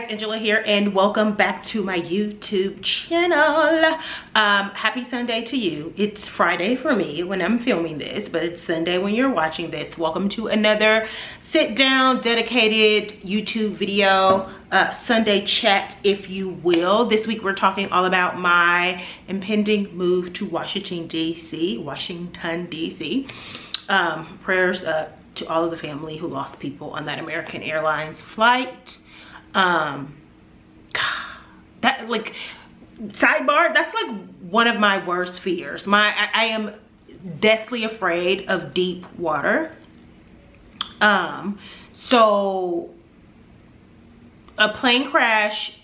Angela here, and welcome back to my YouTube channel. Happy Sunday to you. It's Friday for me when I'm filming this, but it's Sunday when you're watching this. Welcome to another sit down dedicated YouTube video, Sunday chat, if you will. This week we're talking all about my impending move to Washington D.C. Prayers to all of the family who lost people on that American Airlines flight. That, like, sidebar, that's like one of my worst fears. I am deathly afraid of deep water. So a plane crash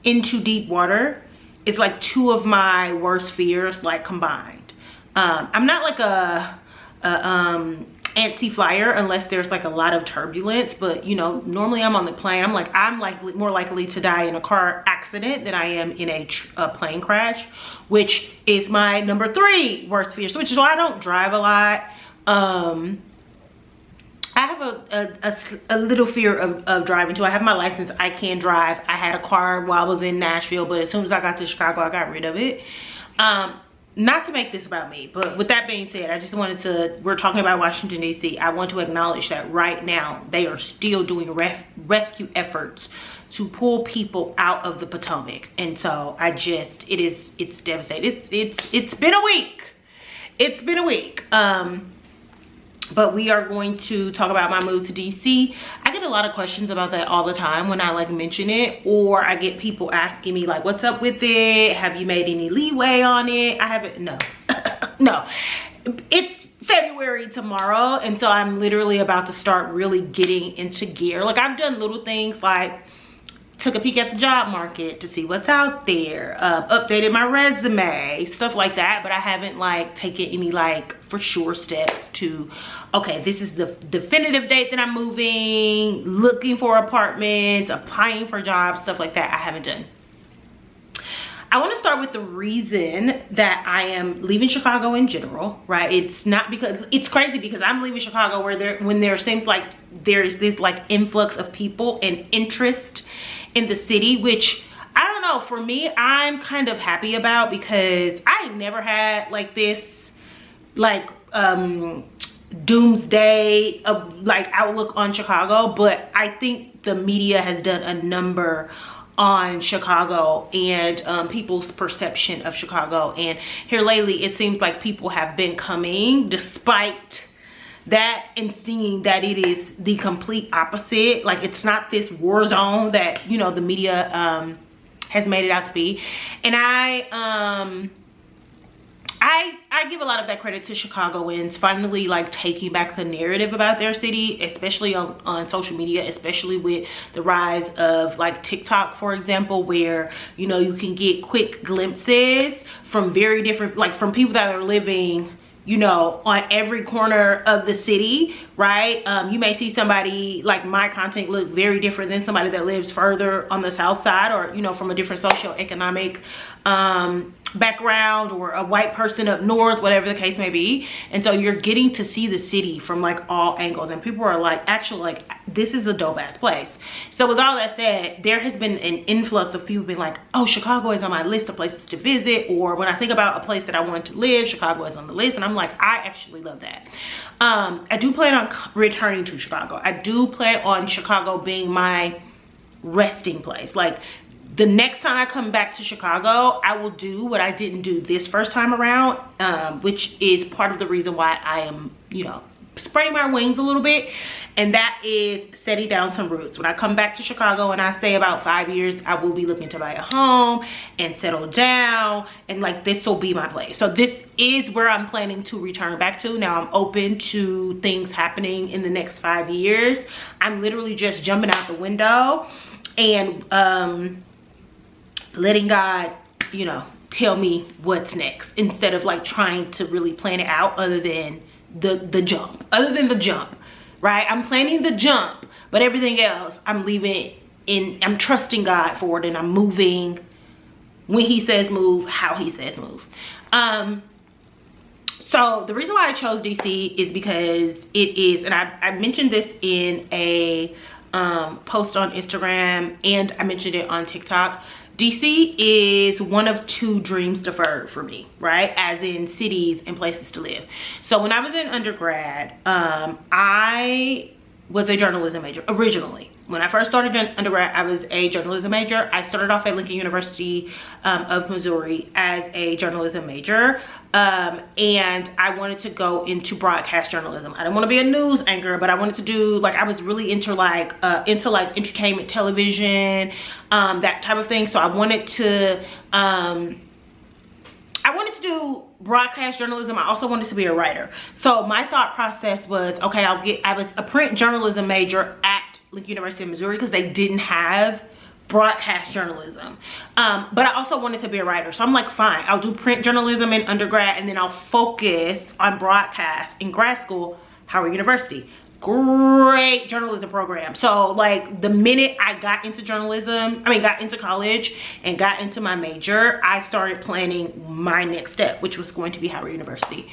into deep water is like two of my worst fears, like, combined. I'm not like a antsy flyer unless there's like a lot of turbulence, but you know, normally I'm on the plane, I'm like more likely to die in a car accident than I am in a plane crash, which is my number 3 worst fear. So which is why I don't drive a lot. I have a little fear of driving too. I have my license, I can drive. I had a car while I was in Nashville, but as soon as I got to Chicago, I got rid of it. Not to make this about me, but with that being said, I just wanted to, we're talking about Washington D.C. I want to acknowledge that right now they are still doing rescue efforts to pull people out of the Potomac. And so it's devastating. It's been a week. It's been a week. But we are going to talk about my move to DC. I get a lot of questions about that all the time when I like mention it, or I get people asking me like, what's up with it? Have you made any leeway on it? I haven't, no, no. It's February tomorrow, and so I'm literally about to start really getting into gear. Like, I've done little things like took a peek at the job market to see what's out there, updated my resume, stuff like that, but I haven't like taken any like for sure steps to, okay, this is the definitive date that I'm moving, looking for apartments, applying for jobs, stuff like that. I haven't done. I want to start with the reason that I am leaving Chicago in general, right? It's not because, it's crazy because I'm leaving Chicago when there seems like there's this like influx of people and interest in the city, which I don't know, for me, I'm kind of happy about, because I never had like this like doomsday like outlook on Chicago, but I think the media has done a number on Chicago and people's perception of Chicago. And here lately it seems like people have been coming despite that and seeing that it is the complete opposite. Like, it's not this war zone that, you know, the media has made it out to be. And I give a lot of that credit to Chicagoans finally like taking back the narrative about their city, especially on social media, especially with the rise of like TikTok, for example, where, you know, you can get quick glimpses from very different, like from people that are living, you know, on every corner of the city, right? You may see somebody like my content look very different than somebody that lives further on the south side, or, you know, from a different socioeconomic background, or a white person up north, whatever the case may be. And so you're getting to see the city from like all angles, and people are like, actually, like, this is a dope ass place. So with all that said, there has been an influx of people being like, oh, Chicago is on my list of places to visit, or when I think about a place that I want to live, Chicago is on the list. And I'm like, I actually love that. I do plan on returning to Chicago. I do plan on Chicago being my resting place. Like, the next time I come back to Chicago, I will do what I didn't do this first time around, which is part of the reason why I am, you know, spreading my wings a little bit, and that is setting down some roots. When I come back to Chicago, and I say about 5 years, I will be looking to buy a home and settle down, and like, this will be my place. So this is where I'm planning to return back to. Now, I'm open to things happening in the next 5 years. I'm literally just jumping out the window and letting God, you know, tell me what's next, instead of like trying to really plan it out other than the jump, right? I'm planning the jump, but everything else I'm leaving in, I'm trusting God for it, and I'm moving when he says move, how he says move. So the reason why I chose DC is because it is, and I mentioned this in a post on Instagram, and I mentioned it on TikTok. DC is one of 2 dreams deferred for me, right? As in cities and places to live. So when I was in undergrad, I was a journalism major originally. When I first started undergrad, I was a journalism major. I started off at Lincoln University of Missouri as a journalism major. And I wanted to go into broadcast journalism. I didn't want to be a news anchor, but I wanted to do, like, I was really into like entertainment television, that type of thing. So I wanted to do broadcast journalism. I also wanted to be a writer. So my thought process was, okay, I was a print journalism major at Lincoln University of Missouri because they didn't have broadcast journalism, but I also wanted to be a writer. So I'm like, fine, I'll do print journalism in undergrad, and then I'll focus on broadcast in grad school. Howard University, great journalism program. So like the minute I got into got into college and got into my major, I started planning my next step, which was going to be Howard University.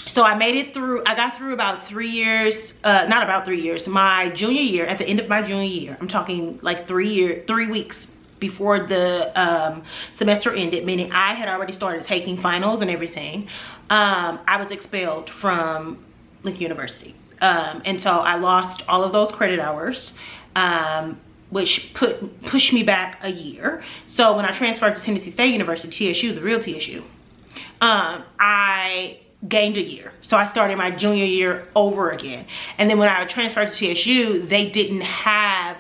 So I made it through, I got through about 3 years, not about 3 years, my junior year. At the end of my junior year, I'm talking like 3 weeks before the semester ended, meaning I had already started taking finals and everything. I was expelled from Lincoln University. And so I lost all of those credit hours, which pushed me back a year. So when I transferred to Tennessee State University, TSU, the real TSU, I gained a year. So I started my junior year over again. And then when I transferred to TSU, they didn't have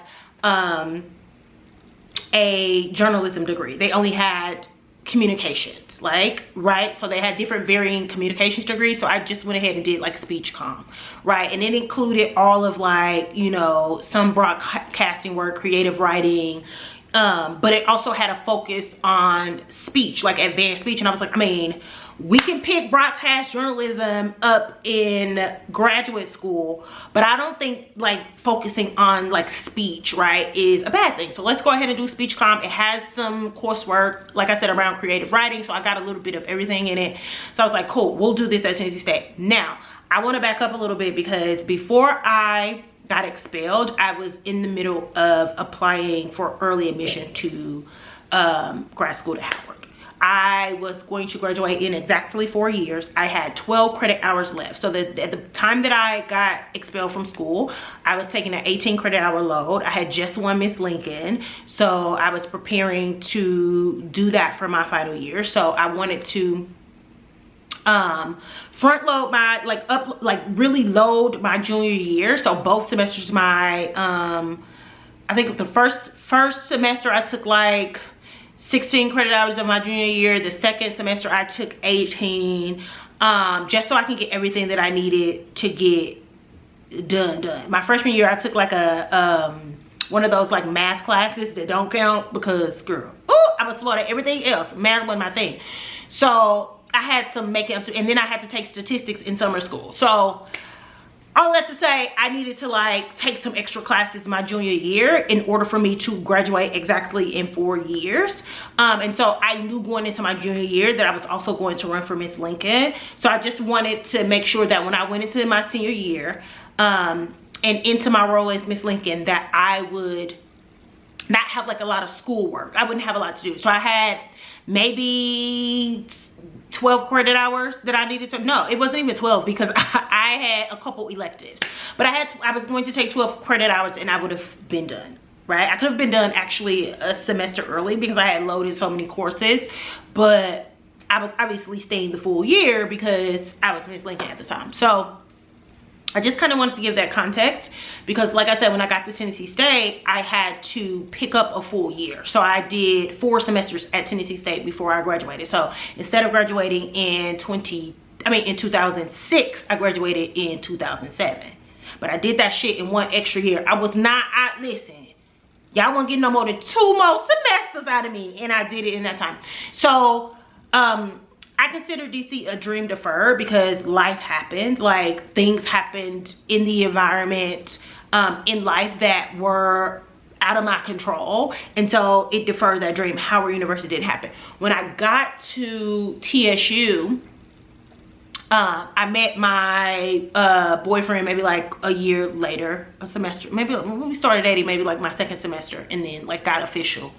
a journalism degree. They only had communications, right? So they had different varying communications degrees. So I just went ahead and did like speech comm, right? And it included all of like, you know, some broadcasting work, creative writing, but it also had a focus on speech, like advanced speech. And I was like, I mean, we can pick broadcast journalism up in graduate school, but I don't think like focusing on like speech, right, is a bad thing. So let's go ahead and do speech comm. It has some coursework, like I said, around creative writing. So I got a little bit of everything in it. So I was like, cool, we'll do this at Tennessee State. Now, I want to back up a little bit because before I got expelled, I was in the middle of applying for early admission to grad school to Howard. I was going to graduate in exactly 4 years. I had 12 credit hours left. So that at the time that I got expelled from school, I was taking an 18 credit hour load. I had just won Miss Lincoln. So I was preparing to do that for my final year. So I wanted to front load my, really load my junior year. So both semesters, my, I think the first semester I took like 16 credit hours of my junior year. The second semester I took 18, just so I can get everything that I needed to get done. My freshman year I took like a one of those like math classes that don't count because girl, I was slow at everything else. Math wasn't my thing. So I had some making up to, and then I had to take statistics in summer school. So all that to say, I needed to like take some extra classes my junior year in order for me to graduate exactly in 4 years. And so I knew going into my junior year that I was also going to run for Miss Lincoln. So I just wanted to make sure that when I went into my senior year and into my role as Miss Lincoln, that I would not have like a lot of schoolwork. I wouldn't have a lot to do. So I had maybe 12 credit hours that I needed to, no, it wasn't even 12 because I had a couple electives, but I was going to take 12 credit hours and I would have been done, right? I could have been done actually a semester early because I had loaded so many courses, but I was obviously staying the full year because I was Miss Lincoln at the time. So I just kind of wanted to give that context because like I said, when I got to Tennessee State, I had to pick up a full year. So I did 4 semesters at Tennessee State before I graduated. So instead of graduating in 2006, I graduated in 2007. But I did that shit in 1 extra year. I was not, listen, y'all won't get no more than 2 more semesters out of me. And I did it in that time. So, I consider DC a dream deferred because life happened, like things happened in the environment, in life that were out of my control. And so it deferred that dream. Howard University didn't happen. When I got to TSU, I met my boyfriend maybe like a year later, a semester, maybe when we started dating, maybe like my second semester, and then like got official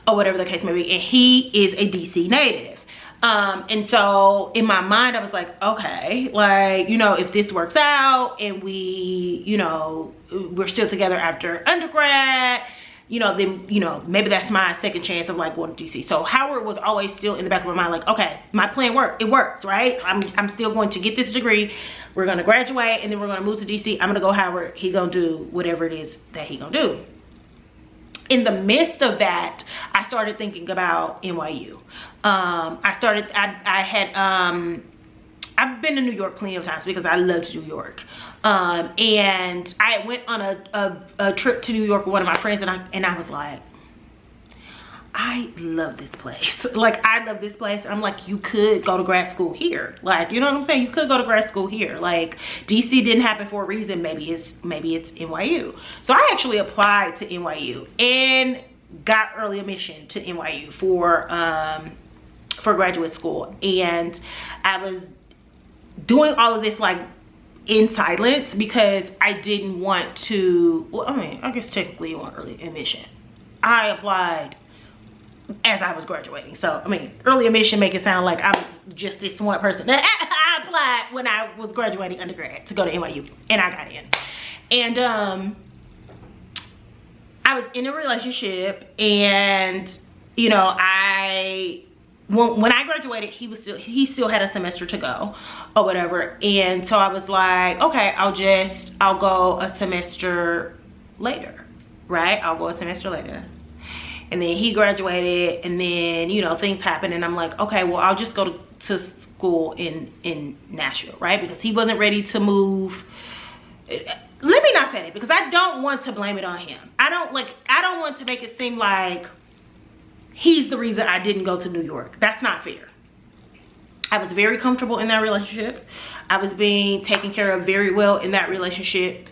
or whatever the case may be. And he is a DC native. And so in my mind, I was like, okay, like, you know, if this works out and we, you know, we're still together after undergrad, you know, then, you know, maybe that's my second chance of like going to DC. So Howard was always still in the back of my mind, like, okay, my plan worked. It works, right? I'm still going to get this degree. We're going to graduate and then we're going to move to DC. I'm going to go Howard. He going to do whatever it is that he going to do. In the midst of that, I started thinking about NYU. I've been to New York plenty of times because I loved New York. And I went on a trip to New York with one of my friends, and I was like, I love this place. Like, I love this place. I'm like, you could go to grad school here. Like, you know what I'm saying? You could go to grad school here. Like, DC didn't happen for a reason. Maybe it's NYU. So I actually applied to NYU and got early admission to NYU for graduate school. And I was doing all of this like in silence because I didn't want to, well, I mean, I guess technically you want early admission. I applied as I was graduating. So, I mean, early admission make it sound like I'm just this smart person. I applied when I was graduating undergrad to go to NYU, and I got in. And I was in a relationship, and, you know, when I graduated, he still had a semester to go or whatever. And so I was like, okay, I'll go a semester later, right? I'll go a semester later. And then he graduated, and then, you know, things happened, and I'm like, okay, well, I'll just go to school in Nashville, right? Because he wasn't ready to move. Let me not say that, because I don't want to blame it on him. I don't want to make it seem like he's the reason I didn't go to New York. That's not fair. I was very comfortable in that relationship. I was being taken care of very well in that relationship.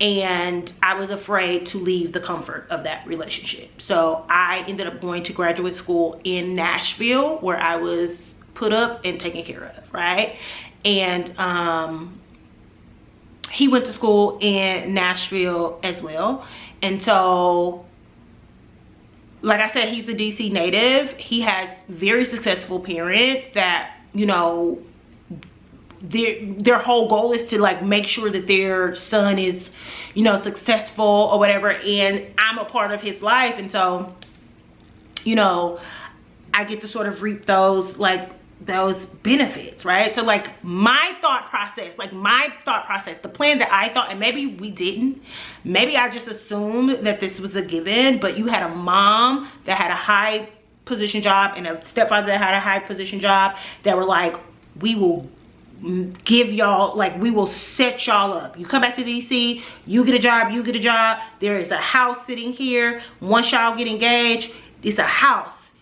And I was afraid to leave the comfort of that relationship. So I ended up going to graduate school in Nashville, where I was put up and taken care of, right? And he went to school in Nashville as well. And so, like I said, he's a DC native. He has very successful parents that, you know, their whole goal is to like make sure that their son is, you know, successful or whatever. And I'm a part of his life. And so, you know, I get to sort of reap those benefits, right? So like my thought process, the plan that I thought, and maybe we didn't, maybe I just assumed that this was a given, but you had a mom that had a high position job and a stepfather that had a high position job that were like, we will give y'all, like, we will set y'all up. You come back to DC, you get a job, there is a house sitting here. Once y'all get engaged, it's a house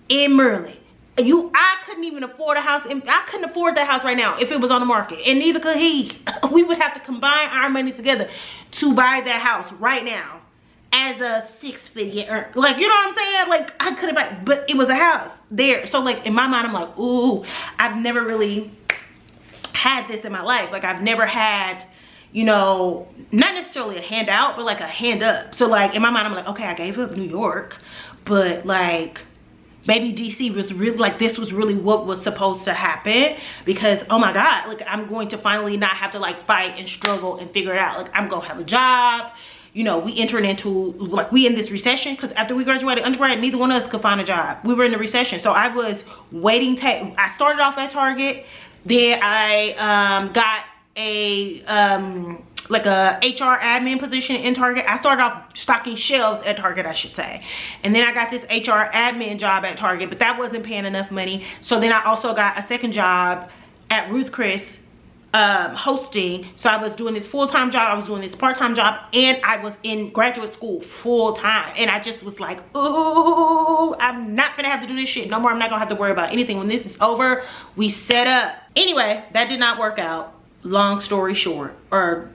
in Maryland. I couldn't even afford a house. I couldn't afford that house right now if it was on the market, and neither could he. We would have to combine our money together to buy that house right now as a 6-figure earner. Like, you know what I'm saying? Like, I couldn't buy, but it was a house there. So like in my mind, I'm like, ooh, I've never really had this in my life. Like, I've never had, you know, not necessarily a handout, but like a hand up. So like in my mind, I'm like, okay, I gave up New York, but like maybe DC was really, like, this was really what was supposed to happen, because oh my God, like, I'm going to finally not have to like fight and struggle and figure it out. Like, I'm gonna have a job. You know, we entered into, like, we in this recession, because after we graduated undergrad, neither one of us could find a job. We were in the recession. So I was waiting. I started off at Target. Then I got a like a HR admin position in Target. I started off stocking shelves at Target, I should say. And then I got this HR admin job at Target, but that wasn't paying enough money. So then I also got a second job at Ruth Chris hosting. So I was doing this full-time job, I was doing this part-time job, and I was in graduate school full-time. And I just was like, ooh, I'm not gonna have to do this shit no more. I'm not gonna have to worry about anything. When this is over, we set up. Anyway, that did not work out. Long story short, or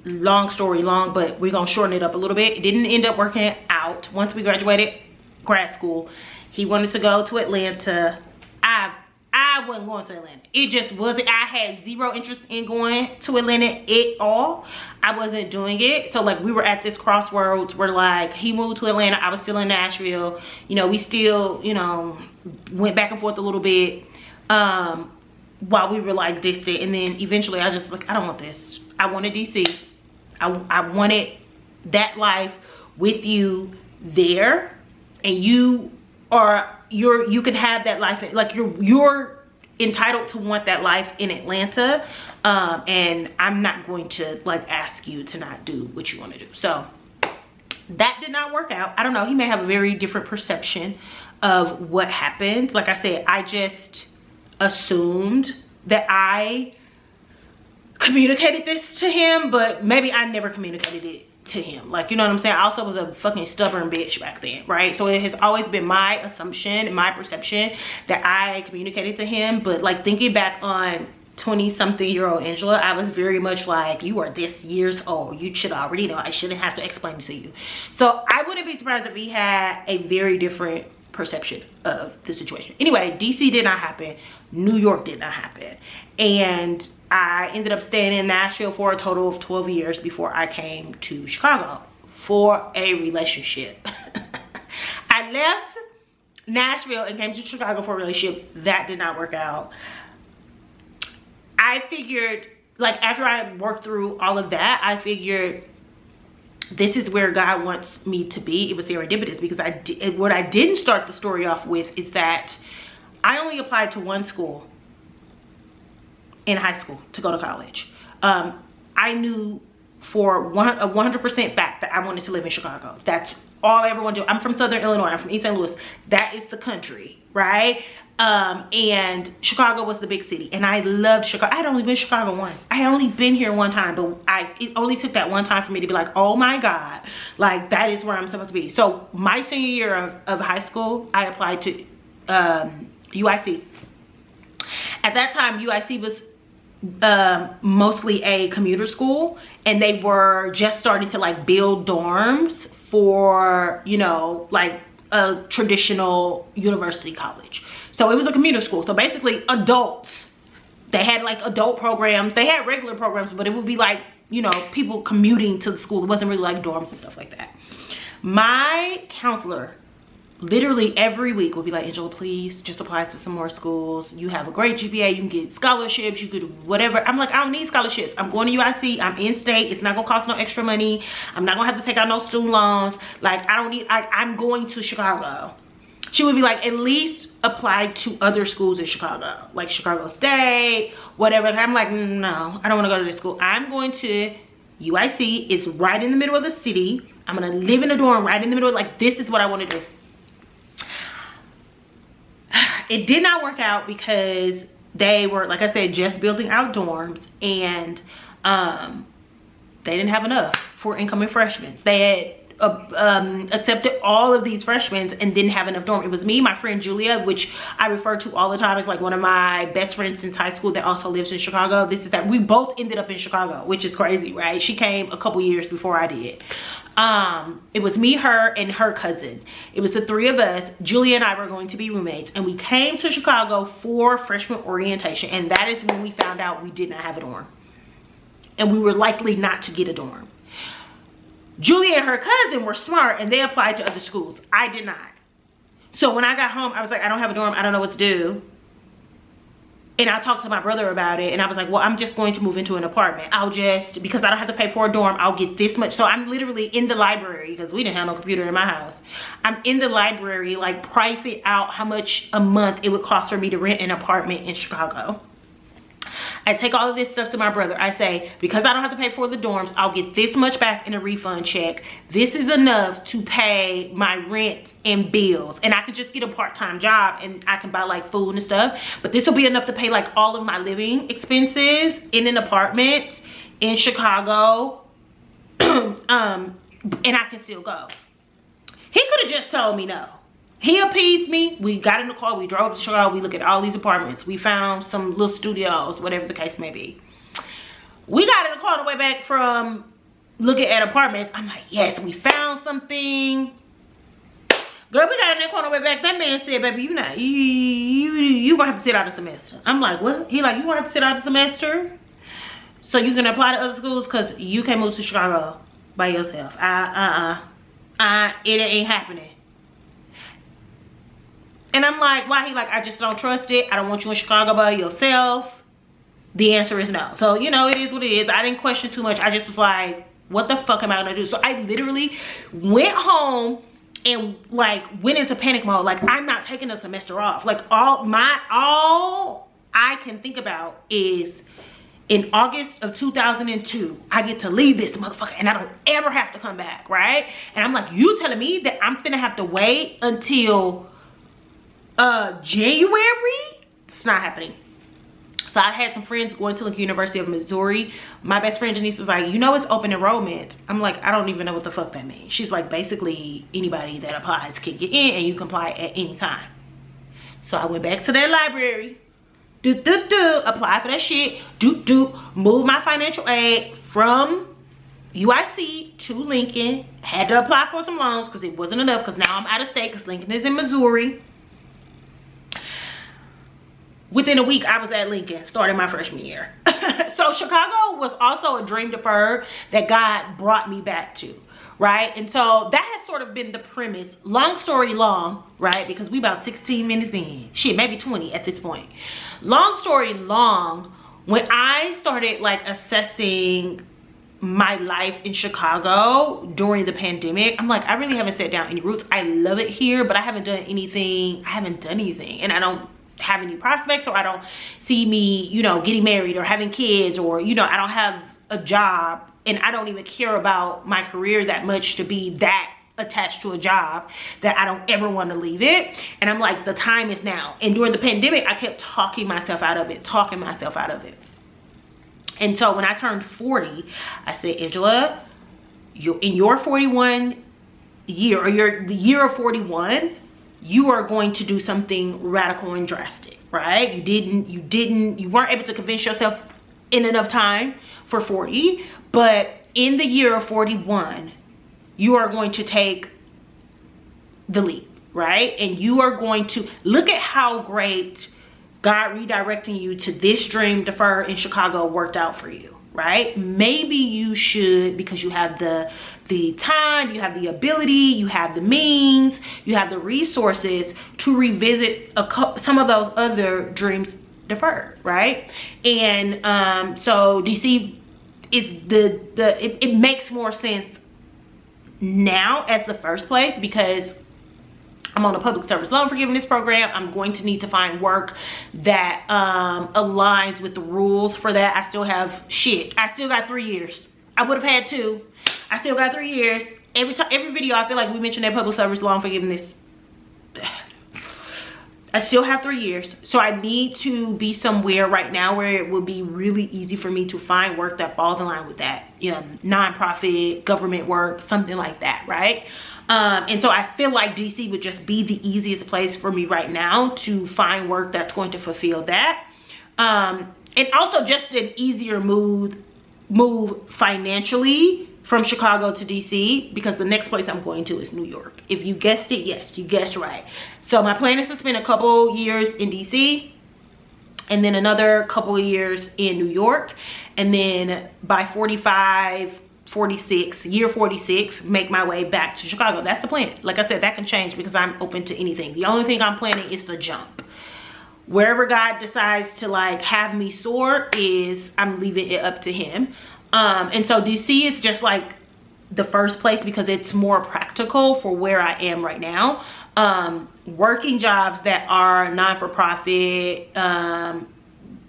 long story long, but we're gonna shorten it up a little bit. It didn't end up working out. Once we graduated grad school, he wanted to go to Atlanta. I I wasn't going to Atlanta. It just wasn't. I had zero interest in going to Atlanta at all. I wasn't doing it. So like we were at this crossroads where like he moved to Atlanta, I was still in Nashville. You know, we still, you know, went back and forth a little bit while we were like distant. And then eventually I just like, I don't want this. I wanted DC. I wanted that life with you there, and you can have that life, like you're entitled to want that life in Atlanta, and I'm not going to like ask you to not do what you want to do. So that did not work out. I don't know, he may have a very different perception of what happened. Like I said, I just assumed that I communicated this to him, but maybe I never communicated it to him. Like, you know what I'm saying? I also was a fucking stubborn bitch back then, right? So it has always been my assumption, my perception that I communicated to him. But like thinking back on 20-something-year-old Angela, I was very much like, you are this years old, you should already know, I shouldn't have to explain it to you. So I wouldn't be surprised if he had a very different perception of the situation. Anyway, DC did not happen, New York did not happen, and I ended up staying in Nashville for a total of 12 years before I came to Chicago for a relationship. I left Nashville and came to Chicago for a relationship. That did not work out. I figured, like after I worked through all of that, I figured this is where God wants me to be. It was serendipitous because what I didn't start the story off with is that I only applied to one school in high school to go to college. I knew for a 100% fact that I wanted to live in Chicago. That's all I ever wanted to do. I'm from Southern Illinois. I'm from East St. Louis. That is the country, right? And Chicago was the big city, and I loved Chicago. I had only been to Chicago once. I had only been here one time, but it only took that one time for me to be like, oh my God, like that is where I'm supposed to be. So my senior year of high school, I applied to UIC. At that time, UIC was mostly a commuter school, and they were just starting to like build dorms for, you know, like a traditional university college. So it was a commuter school. So basically adults, they had like adult programs, they had regular programs, but it would be like, you know, people commuting to the school. It wasn't really like dorms and stuff like that. My counselor literally every week would be like, Angela, please just apply to some more schools. You have a great GPA, you can get scholarships, you could whatever. I'm like, I don't need scholarships. I'm going to UIC, I'm in state, it's not gonna cost no extra money. I'm not gonna have to take out no student loans. Like I don't need, I'm going to Chicago. She would be like, at least apply to other schools in Chicago, like Chicago State, whatever. I'm like, no, I don't wanna go to this school. I'm going to UIC, it's right in the middle of the city. I'm gonna live in a dorm right in the middle, like this is what I wanna do. It did not work out because they were, like I said, just building out dorms, and they didn't have enough for incoming freshmen. They had accepted all of these freshmen and didn't have enough dorm. It was me, my friend Julia, which I refer to all the time as like one of my best friends since high school that also lives in Chicago. This is that we both ended up in Chicago, which is crazy, right? She came a couple years before I did. It was me, her, and her cousin. It was the three of us. Julia and I were going to be roommates, and we came to Chicago for freshman orientation, and that is when we found out we did not have a dorm, and we were likely not to get a dorm. Julia and her cousin were smart, and they applied to other schools. I did not. So when I got home, I was like, I don't have a dorm, I don't know what to do. And I talked to my brother about it, and I was like, well, I'm just going to move into an apartment. Because I don't have to pay for a dorm, I'll get this much. So I'm literally in the library, because we didn't have no computer in my house. I'm in the library, like pricing out how much a month it would cost for me to rent an apartment in Chicago. I take all of this stuff to my brother. I say, because I don't have to pay for the dorms, I'll get this much back in a refund check. This is enough to pay my rent and bills. And I could just get a part-time job and I can buy like food and stuff. But this will be enough to pay like all of my living expenses in an apartment in Chicago. And I can still go. He could have just told me no. He appeased me. We got in the car, we drove to Chicago, we looked at all these apartments, we found some little studios, whatever the case may be. We got in the car on the way back from looking at apartments. I'm like, yes, we found something. Girl, we got in that corner way back. That man said, baby, you gonna have to sit out a semester. I'm like, what? He like, you gonna have to sit out a semester so you can apply to other schools because you can't move to Chicago by yourself. It ain't happening. And I'm like, why? He like, I just don't trust it. I don't want you in Chicago by yourself. The answer is no. So, you know, it is what it is. I didn't question too much. I just was like, what the fuck am I gonna do? So I literally went home and like went into panic mode. Like, I'm not taking a semester off. Like, all I can think about is in August of 2002, I get to leave this motherfucker and I don't ever have to come back, right? And I'm like, you telling me that I'm finna have to wait until January? It's not happening. So I had some friends going to the University of Missouri. My best friend Denise was like, you know, it's open enrollment. I'm like, I don't even know what the fuck that means. She's like, basically anybody that applies can get in and you can apply at any time. So I went back to that library, apply for that shit, move my financial aid from UIC to Lincoln. Had to apply for some loans because it wasn't enough because now I'm out of state because Lincoln is in Missouri. Within a week, I was at Lincoln, starting my freshman year. So Chicago was also a dream deferred that God brought me back to, right? And so that has sort of been the premise. Long story long, right? Because we about 16 minutes in. Shit, maybe 20 at this point. Long story long, when I started like assessing my life in Chicago during the pandemic, I'm like, I really haven't set down any roots. I love it here, but I haven't done anything. And I don't have any prospects, or I don't see me, you know, getting married or having kids, or, you know, I don't have a job and I don't even care about my career that much to be that attached to a job that I don't ever want to leave it. And I'm like, the time is now. And during the pandemic, I kept talking myself out of it. And so when I turned 40, I said, Angela, in your 41 year, or the year of 41, you are going to do something radical and drastic, right? You weren't able to convince yourself in enough time for 40, but in the year of 41, you are going to take the leap, right? And you are going to look at how great God redirecting you to this dream deferred in Chicago worked out for you, right? Maybe you should, because you have the time, you have the ability, you have the means, you have the resources to revisit some of those other dreams deferred, right? And so DC is it makes more sense now as the first place, because I'm on a public service loan forgiveness program. I'm going to need to find work that aligns with the rules for that. I still have I still got 3 years. I would have had 2. I still got 3 years. Every video I feel like we mention that public service loan forgiveness. I still have 3 years. So I need to be somewhere right now where it will be really easy for me to find work that falls in line with that. You know, nonprofit, government work, something like that, right? And so I feel like DC would just be the easiest place for me right now to find work that's going to fulfill that. And also just an easier move financially from Chicago to DC, because the next place I'm going to is New York. If you guessed it, yes, you guessed right. So my plan is to spend a couple years in DC and then another couple of years in New York. And then by year 46, make my way back to Chicago. That's the plan. Like I said, that can change because I'm open to anything. The only thing I'm planning is to jump. Wherever God decides to like have me soar, I'm leaving it up to him. And so DC is just like the first place because it's more practical for where I am right now. Working jobs that are non-for-profit,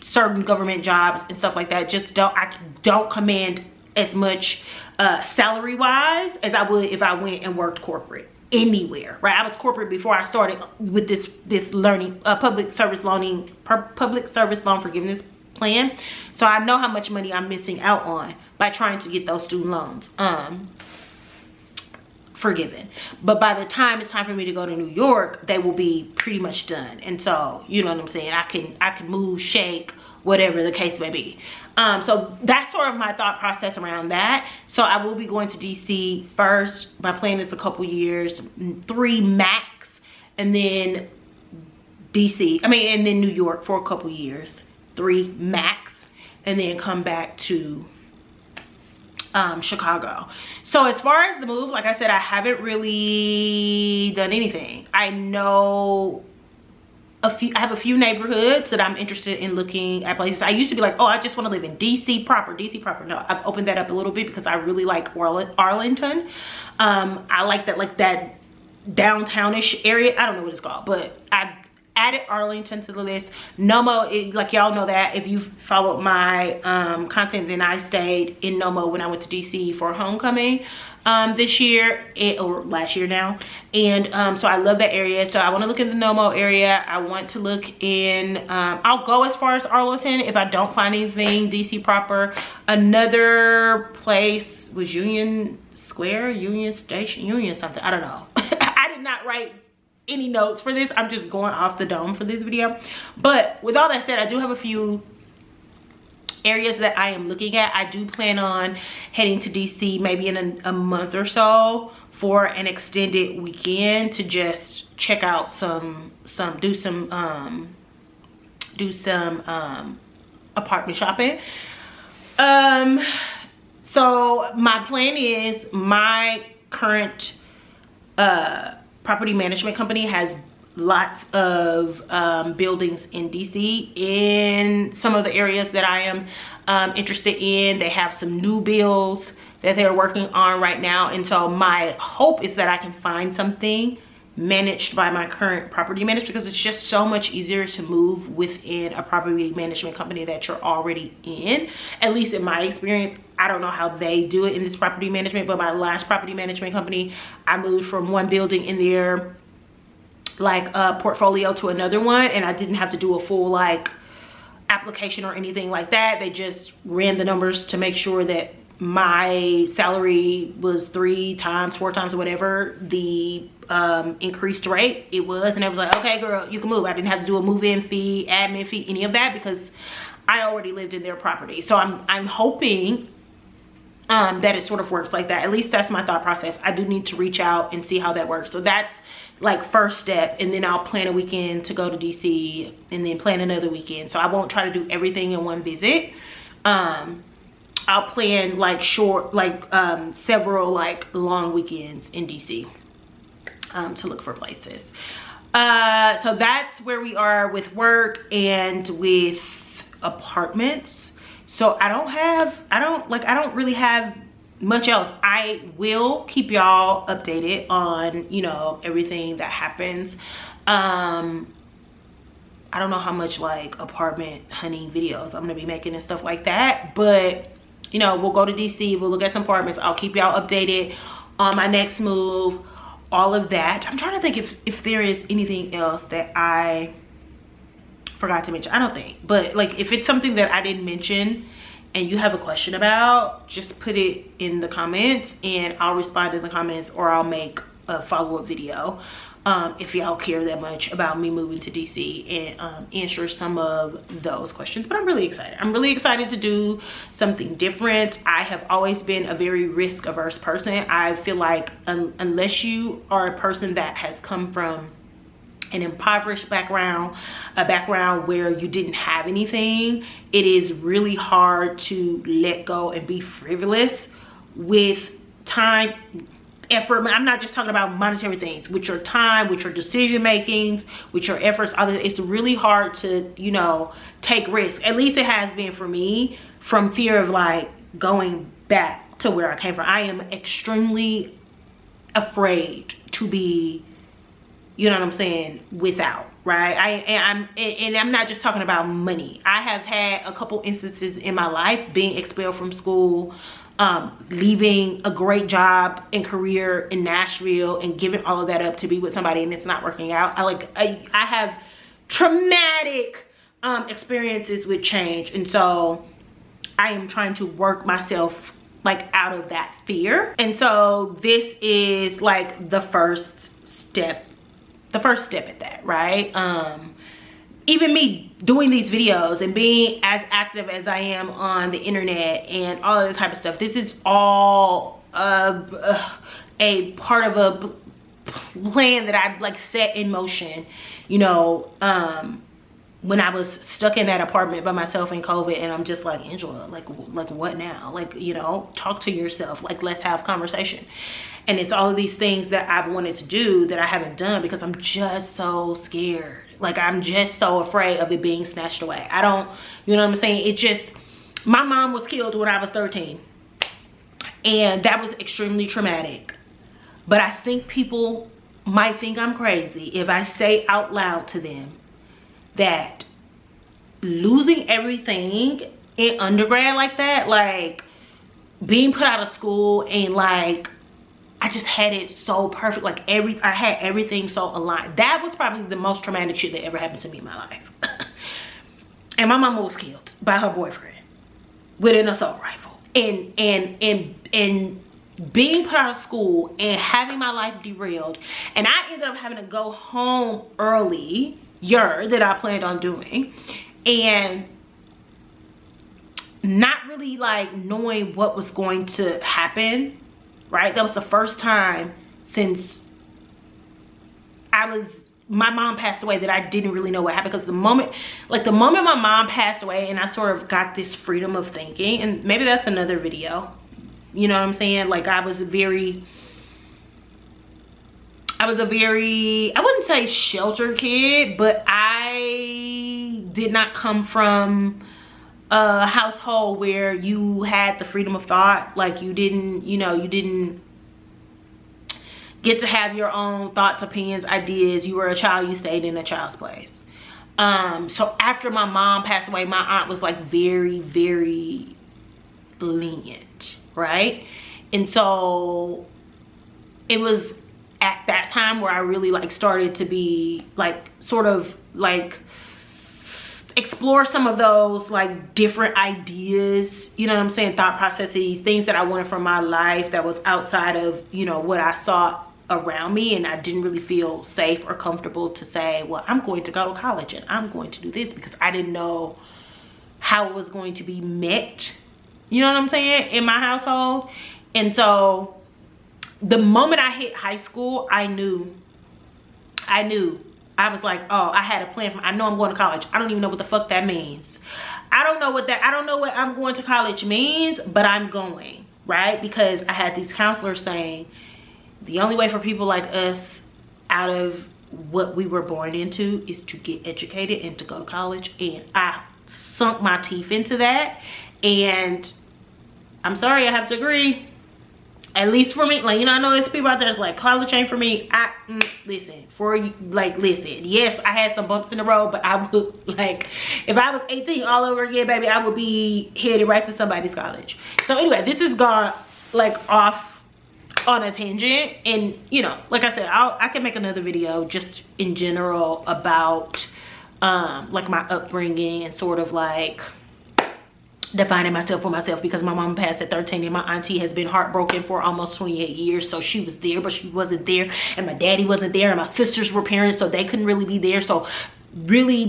certain government jobs and stuff like that, I don't command as much salary wise as I would if I went and worked corporate anywhere, right? I was corporate before I started with this learning public service loan forgiveness plan. So I know how much money I'm missing out on by trying to get those student loans forgiven. But by the time it's time for me to go to New York, they will be pretty much done. And so, you know what I'm saying, I can move, shake, whatever the case may be. So that's sort of my thought process around that. So I will be going to DC first. My plan is a couple years, 3 max, and then and then New York for a couple years, 3 max, and then come back to Chicago. So as far as the move, like I said, I haven't really done anything. I know I have a few neighborhoods that I'm interested in looking at places. I used to be like, oh, I just want to live in DC proper. No, I've opened that up a little bit because I really like Arlington. I like that downtownish area. I don't know what it's called, but I've added Arlington to the list. Nomo, like y'all know that if you followed my content, then I stayed in Nomo when I went to DC for homecoming this year, or last year now. And so I love that area. So I want to look in the Nomo area. I want to look in, I'll go as far as Arlington if I don't find anything DC proper. Another place was Union Square, Union Station, Union something, I don't know. I did not write any notes for this. I'm just going off the dome for this video. But with all that said, I do have a few areas that I am looking at. I do plan on heading to DC maybe in a month or so for an extended weekend to just check out do some apartment shopping. So my plan is, my current property management company has lots of buildings in DC in some of the areas that I am interested in. They have some new builds that they're working on right now, and so my hope is that I can find something managed by my current property manager, because it's just so much easier to move within a property management company that you're already in, at least in my experience. I don't know how they do it in this property management, but my last property management company, I moved from one building in their like portfolio to another one, and I didn't have to do a full like application or anything like that. They just ran the numbers to make sure that my salary was 3 times, 4 times, whatever the increased rate it was, and I was like, okay girl, you can move. I didn't have to do a move-in fee, admin fee, any of that, because I already lived in their property. So I'm hoping that it sort of works like that. At least that's my thought process. I do need to reach out and see how that works. So that's like first step, and then I'll plan a weekend to go to DC, and then plan another weekend. So I won't try to do everything in one visit. I'll plan like short, like several like long weekends in DC to look for places. So that's where we are with work and with apartments. So I don't really have much else. I will keep y'all updated on, you know, everything that happens. I don't know how much like apartment hunting videos I'm gonna be making and stuff like that, but you know, we'll go to DC, we'll look at some apartments. I'll keep y'all updated on my next move, all of that. I'm trying to think if there is anything else that I forgot to mention. I don't think, but like if it's something that I didn't mention and you have a question about, just put it in the comments and I'll respond in the comments, or I'll make a follow-up video if y'all care that much about me moving to DC, and answer some of those questions. But I'm really excited. I'm really excited to do something different. I have always been a very risk-averse person. I feel like unless you are a person that has come from an impoverished background, a background where you didn't have anything, it is really hard to let go and be frivolous with time, effort. I'm not just talking about monetary things, with your time, with your decision makings, with your efforts. It's really hard to, you know, take risks. At least it has been for me, from fear of like going back to where I came from. I am extremely afraid to be, you know what I'm saying, without, right? I'm not just talking about money. I have had a couple instances in my life being expelled from school, leaving a great job and career in Nashville and giving all of that up to be with somebody and it's not working out. I have traumatic experiences with change, and so I am trying to work myself like out of that fear. And so this is like the first step at that, right? even me doing these videos and being as active as I am on the internet and all of this type of stuff, this is all a part of a plan that I like set in motion, you know, when I was stuck in that apartment by myself in COVID. And I'm just like, Angela, like what now? Like, you know, talk to yourself, like, let's have conversation. And it's all of these things that I've wanted to do that I haven't done because I'm just so scared. Like, I'm just so afraid of it being snatched away. I don't, you know what I'm saying? It just, my mom was killed when I was 13. And that was extremely traumatic. But I think people might think I'm crazy if I say out loud to them that losing everything in undergrad like that, like being put out of school and like, I just had it so perfect. Like I had everything so aligned. That was probably the most traumatic shit that ever happened to me in my life. And my mama was killed by her boyfriend with an assault rifle. And being put out of school and having my life derailed. And I ended up having to go home earlier than I planned on doing. And not really like knowing what was going to happen. Right? That was the first time since my mom passed away that I didn't really know what happened. Because the moment my mom passed away and I sort of got this freedom of thinking, and maybe that's another video, you know what I'm saying? Like I was a very, I wouldn't say sheltered kid, but I did not come from a household where you had the freedom of thought. Like you didn't get to have your own thoughts, opinions, ideas. You were a child, you stayed in a child's place. So after my mom passed away, my aunt was like very, very lenient, right? And so it was at that time where I really like started to be like sort of like explore some of those like different ideas, you know what I'm saying, thought processes, things that I wanted from my life that was outside of, you know, what I saw around me. And I didn't really feel safe or comfortable to say, well, I'm going to go to college and I'm going to do this, because I didn't know how it was going to be met, you know what I'm saying, in my household. And so the moment I hit high school, I knew. I was like, oh, I had a plan. I know I'm going to college. I don't even know what the fuck that means. I don't know what I'm going to college means, but I'm going, right? Because I had these counselors saying the only way for people like us out of what we were born into is to get educated and to go to college. And I sunk my teeth into that. And I'm sorry, I have to agree. At least for me, like, you know, I know there's people out there that's like, college ain't for me. Listen, yes, I had some bumps in the road, but I would, like, if I was 18 all over again, baby, I would be headed right to somebody's college. So anyway, this has gone, like, off on a tangent. And, you know, like I said, I can make another video just in general about, like, my upbringing and sort of, like, defining myself for myself, because my mom passed at 13 and my auntie has been heartbroken for almost 28 years. So she was there, but she wasn't there, and my daddy wasn't there, and my sisters were parents, so they couldn't really be there. So really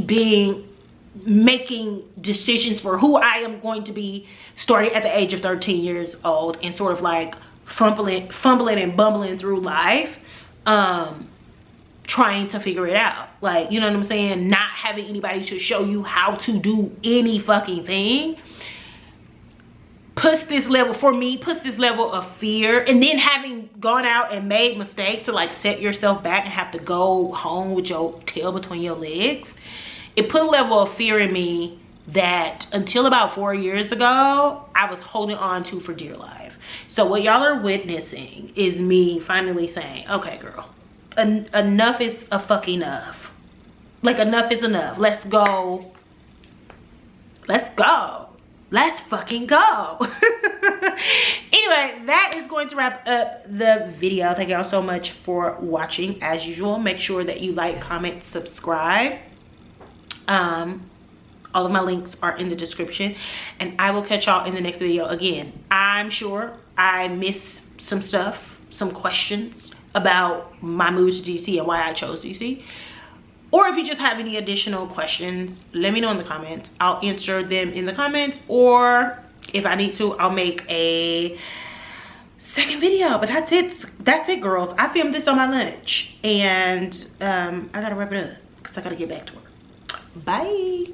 making decisions for who I am going to be starting at the age of 13 years old, and sort of like fumbling and bumbling through life, trying to figure it out. Like, you know what I'm saying? Not having anybody to show you how to do any fucking thing puts this level of fear. And then having gone out and made mistakes to like set yourself back and have to go home with your tail between your legs, it put a level of fear in me that until about 4 years ago, I was holding on to for dear life. So what y'all are witnessing is me finally saying, okay, girl, enough is a fuck enough. Like, enough is enough. Let's go. Let's fucking go. Anyway, that is going to wrap up the video. Thank y'all so much for watching. As usual, make sure that you like, comment, subscribe. All of my links are in the description, and I will catch y'all in the next video. Again, I'm sure I missed some stuff, some questions about my move to DC and why I chose DC. Or if you just have any additional questions, let me know in the comments. I'll answer them in the comments, or if I need to, I'll make a second video. But that's it, girls. I filmed this on my lunch, and I gotta wrap it up because I gotta get back to work. Bye.